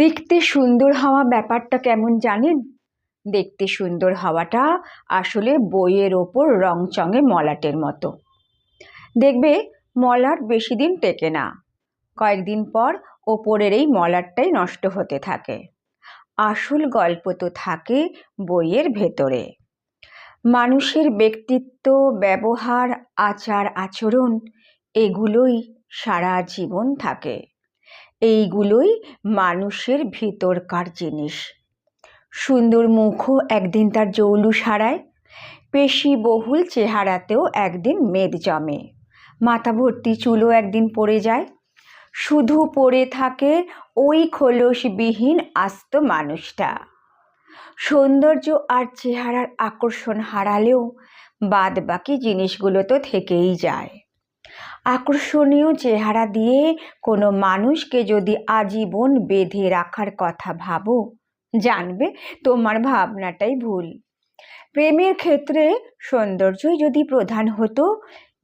দেখতে সুন্দর হওয়া ব্যাপারটা কেমন জানেন? দেখতে সুন্দর হওয়াটা আসলে বইয়ের ওপর রংচঙে মলাটের মতো। দেখবে মলাট বেশি দিন টেকে না, কয়েকদিন পর ওপরের এই মলাটটাই নষ্ট হতে থাকে। আসল গল্প তো থাকে বইয়ের ভেতরে। মানুষের ব্যক্তিত্ব, ব্যবহার, আচার আচরণ এগুলোই সারা জীবন থাকে। এইগুলোই মানুষের ভিতরকার জিনিস। সুন্দর মুখও একদিন তার জৌলুস হারায়, পেশিবহুল চেহারাতেও একদিন মেদ জমে, মাথা ভর্তি চুলও একদিন পড়ে যায়। শুধু পড়ে থাকে ওই খোলসবিহীন আস্ত মানুষটা। সৌন্দর্য আর চেহারার আকর্ষণ হারালেও বাদ বাকি জিনিসগুলো তো থেকেই যায়। আকর্ষণীয় চেহারা দিয়ে কোনো মানুষকে যদি আজীবন বেঁধে রাখার কথা ভাবো, জানবে তোমার ভাবনাটাই ভুল। প্রেমের ক্ষেত্রে সৌন্দর্যই যদি প্রধান হতো,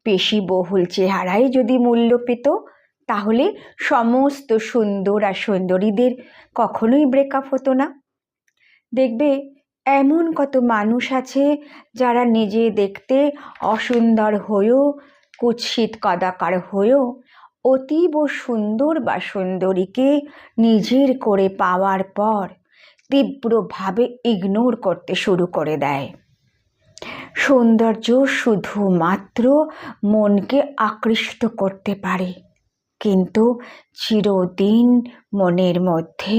পেশিবহুল চেহারাই যদি মূল্য পেত, তাহলে সমস্ত সুন্দর আর সুন্দরীদের কখনোই ব্রেকআপ হতো না। দেখবে এমন কত মানুষ আছে যারা নিজে দেখতে অসুন্দর হয়েও, কুৎসিত কদাকার হয়েও অতীব সুন্দর বা সুন্দরীকে নিজের করে পাওয়ার পর তীব্রভাবে ইগনোর করতে শুরু করে দেয়। সৌন্দর্য শুধুমাত্র মনকে আকৃষ্ট করতে পারে, কিন্তু চিরদিন মনের মধ্যে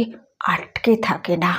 আটকে থাকে না।